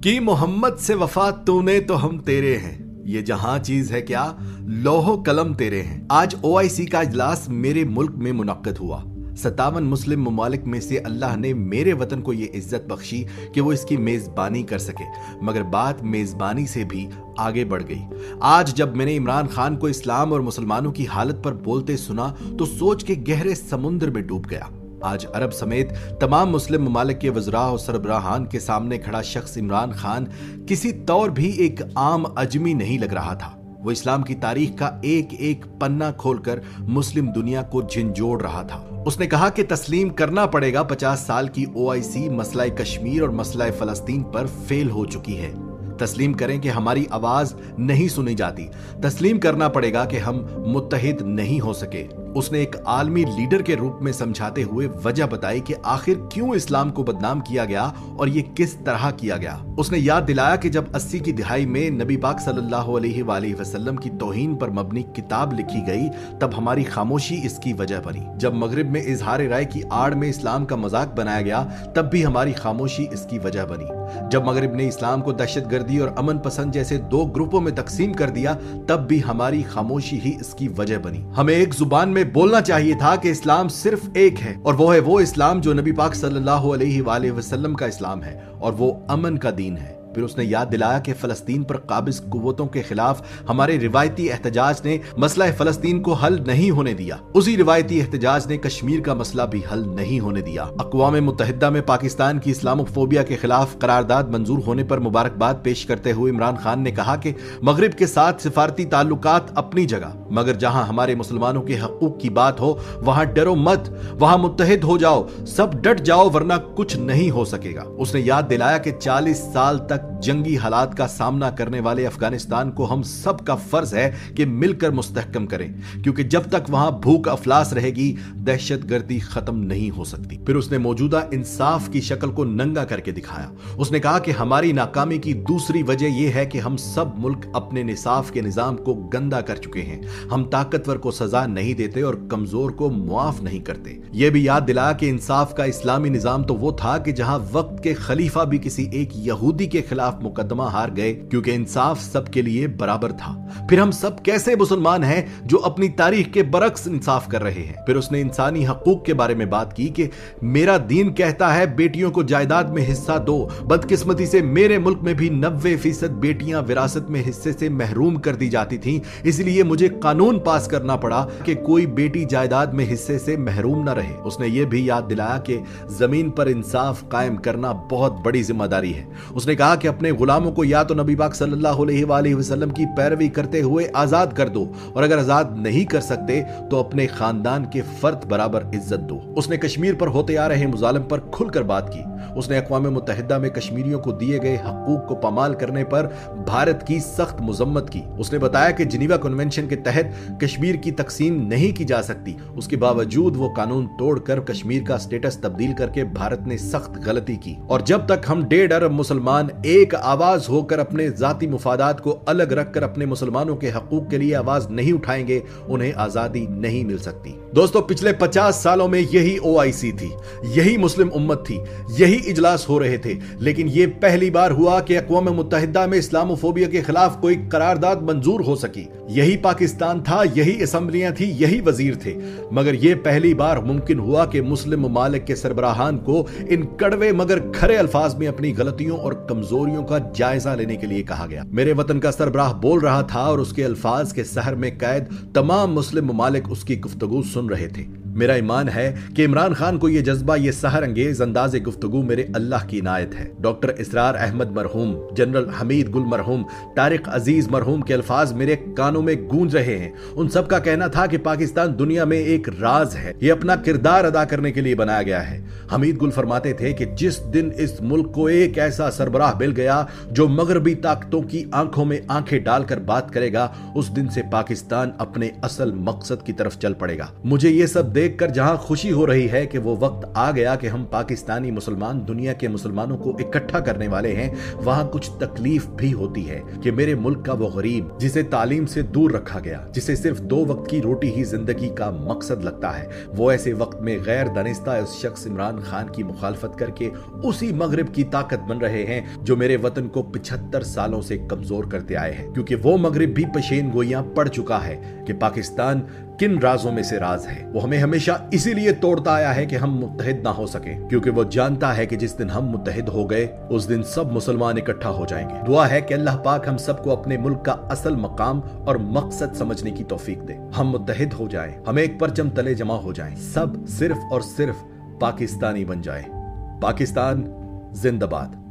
कि मोहम्मद से वफा तूने तो हम तेरे हैं, ये जहां चीज है क्या लोहो कलम तेरे हैं। आज ओआईसी का इजलास मेरे मुल्क में मुनक्कद हुआ। 57 मुस्लिम ममालिक में से अल्लाह ने मेरे वतन को ये इज्जत बख्शी कि वो इसकी मेजबानी कर सके, मगर बात मेजबानी से भी आगे बढ़ गई। आज जब मैंने इमरान खान को इस्लाम और मुसलमानों की हालत पर बोलते सुना तो सोच के गहरे समुद्र में डूब गया। आज अरब समेत तमाम मुस्लिम ममालिक के वज़रा और सरबराहान के सामने खड़ा शख्स इमरान खान किसी तौर भी एक आम अजमी नहीं लग रहा था। वो इस्लाम की तारीख का एक एक पन्ना खोलकर मुस्लिम दुनिया को झिंझोड़ रहा था। उसने कहा कि तस्लीम करना पड़ेगा 50 साल की ओआईसी मसला कश्मीर और मसला फलस्तीन पर फेल हो चुकी है। तस्लीम करें कि हमारी आवाज नहीं सुनी जाती। तस्लीम करना पड़ेगा कि हम मुत्तहिद नहीं हो सके। उसने एक आलमी लीडर के रूप में समझाते हुए वजह बताई कि आखिर क्यों इस्लाम को बदनाम किया गया और ये किस तरह किया गया। उसने याद दिलाया कि जब 80 की दिहाई में नबी पाक सल्लल्लाहु अलैहि वसल्लम की तौहीन पर मबनी किताब लिखी गई, तब हमारी खामोशी इसकी वजह बनी। जब मगरिब में इजहार राय की आड़ में इस्लाम का मजाक बनाया गया, तब भी हमारी खामोशी इसकी वजह बनी। जब मगरिब ने इस्लाम को दहशतगर्दी और अमन पसंद जैसे दो ग्रुपों में तकसीम कर दिया, तब भी हमारी खामोशी ही इसकी वजह बनी। हमें एक जुबान में बोलना चाहिए था कि इस्लाम सिर्फ एक है, और वो है वो इस्लाम जो नबी पाक सल्लल्लाहु अलैहि वसल्लम का इस्लाम है, और वो अमन का दीन है। फिर उसने याद दिलाया कि फलस्तीन पर काबिज कुव्वतों के खिलाफ हमारे रिवायती एहतजाज ने मसला फलस्तीन को हल नहीं होने दिया। उसी रिवायती एहतजाज ने कश्मीर का मसला भी हल नहीं होने दिया। अक़वाम मुत्तहिदा में पाकिस्तान की इस्लामोफोबिया के खिलाफ करारदाद मंजूर होने पर मुबारकबाद पेश करते हुए इमरान खान ने कहा कि मगरिब के साथ सिफारती ताल्लुकात अपनी जगह, मगर जहां हमारे मुसलमानों के हकूक की बात हो वहां डरो मत, वहां मुत्तहिद हो जाओ, सब डट जाओ वरना कुछ नहीं हो सकेगा। उसने याद दिलाया कि 40 साल तक जंगी हालात का सामना करने वाले अफगानिस्तान को हम सब का फर्ज है कि मिलकर मुस्तहकम करें, क्योंकि जब तक वहां भूख अफलास रहेगी दहशतगर्दी खत्म नहीं हो सकती। फिर उसने मौजूदा इंसाफ की शक्ल को नंगा करके दिखाया। उसने कहा कि हमारी नाकामी की दूसरी वजह यह है कि हम सब मुल्क अपने निसाफ के निजाम को गंदा कर चुके हैं। हम ताकतवर को सजा नहीं देते और कमजोर को मुआफ नहीं करते। यह भी याद दिलाया कि इंसाफ का इस्लामी निजाम तो वो था कि जहां वक्त के खलीफा भी किसी एक यहूदी के खिलाफ मुकदमा हार गए, क्योंकि इंसाफ सबके लिए बराबर था। फिर हम सब कैसे मुसलमान हैं जो अपनी तारीख के बरक्स इंसाफ कर रहे हैं। फिर उसने इंसानी हकूक के बारे में बात की कि मेरा दीन कहता है बेटियों को जायदाद में हिस्सा दो। बदकिस्मती से मेरे मुल्क में भी 90% बेटियां विरासत में हिस्से से महरूम कर दी जाती थीं, इसलिए मुझे कानून पास करना पड़ा कि कोई बेटी जायदाद में हिस्से से महरूम न रहे। उसने यह भी याद दिलाया कि जमीन पर इंसाफ कायम करना बहुत बड़ी जिम्मेदारी है। उसने कहा कि अपने गुलामों को या तो नबी पाक सल्लल्लाहु अलैहि वसल्लम की पैरवी करते हुए आजाद कर दो, और अगर आजाद नहीं कर सकते तो अपने खानदान के फर्द बराबर इज्जत दो। उसने कश्मीर पर होते आ रहे मुजालम पर खुलकर बात की। उसने अक़वाम मुत्तहिदा में कश्मीरियों को दिए गए हकूक को पामाल करने पर भारत की सख्त मुजम्मत की। उसने बताया कि जिनीवा कन्वेंशन के तहत कश्मीर की तकसीम नहीं की जा सकती, उसके बावजूद वो कानून तोड़कर कश्मीर का स्टेटस तब्दील करके भारत ने सख्त गलती की। और जब तक हम 1.5 अरब मुसलमान एक आवाज होकर अपने जाती मुफादात को अलग रखकर अपने मुसलमानों के हकूक के लिए आवाज नहीं उठाएंगे, उन्हें आजादी नहीं मिल सकती। दोस्तों, पिछले 50 सालों में यही ओआईसी थी, यही मुस्लिम उम्मत थी, यही इजलास हो रहे थे, लेकिन यह पहली बार हुआ कि अक़वाम मुत्तहिदा में इस्लामोफोबिया के खिलाफ कोई करारदाद मंजूर हो सकी। यही पाकिस्तान था, यही असेंबलियां थी, यही वजीर थे, मगर यह पहली बार मुमकिन हुआ कि मुस्लिम ममालिक के सरबराहान को इन कड़वे मगर खरे अल्फाज में अपनी गलतियों और कमजोरियों का जायजा लेने के लिए कहा गया। मेरे वतन का सरबराह बोल रहा था और उसके अल्फाज के सहर में कैद तमाम मुस्लिम ममालिक उसकी गुफ्तगू सुन रहे थे। मेरा ईमान है कि इमरान खान को यह जज्बा, यह सहर अंगेज अंदाज गुफ्तगू मेरे अल्लाह की इनायत है। डॉक्टर इसरार अहमद मरहूम, जनरल हमीद गुल मरहूम, तारिक अजीज मरहूम के अल्फाज मेरे कानों में गूंज रहे हैं। उन सब का कहना था कि पाकिस्तान दुनिया में एक राज है, यह अपना किरदार अदा करने के लिए बनाया गया है। हमीद गुल फरमाते थे कि जिस दिन इस मुल्क को एक ऐसा सरबराह मिल गया जो मगरबी ताकतों की आंखों में आंखें डालकर बात करेगा, उस दिन से पाकिस्तान अपने असल मकसद की तरफ चल पड़ेगा। मुझे यह सब देख देखकर जहां खुशी हो रही है कि वो वक्त आ गया कि हम पाकिस्तानी मुसलमान दुनिया के मुसलमानों को इकट्ठा करने वाले हैं, वहां कुछ तकलीफ भी होती है कि मेरे मुल्क का वो गरीब जिसे तालीम से दूर रखा गया, जिसे सिर्फ 2 वक्त की रोटी ही जिंदगी का मकसद लगता है, वो ऐसे वक्त में गैर दानिस्ता उस शख्स इमरान खान की मुखालफत करके उसी मगरिब की ताकत बन रहे हैं जो मेरे वतन को 75 सालों से कमजोर करते आए हैं। क्योंकि वो मगरिब भी पेशेन गोइयां पड़ चुका है कि पाकिस्तान किन राजों में से राज है। वो हमें हमेशा इसीलिए तोड़ता आया है कि हम मुत्तहिद ना हो सके, क्योंकि वो जानता है कि जिस दिन हम मुत्तहिद हो गए उस दिन सब मुसलमान इकट्ठा हो जाएंगे। दुआ है कि अल्लाह पाक हम सबको अपने मुल्क का असल मकाम और मकसद समझने की तौफीक दे। हम मुत्तहिद हो जाएं, हम एक परचम तले जमा हो जाएं, सब सिर्फ और सिर्फ पाकिस्तानी बन जाए। पाकिस्तान जिंदाबाद।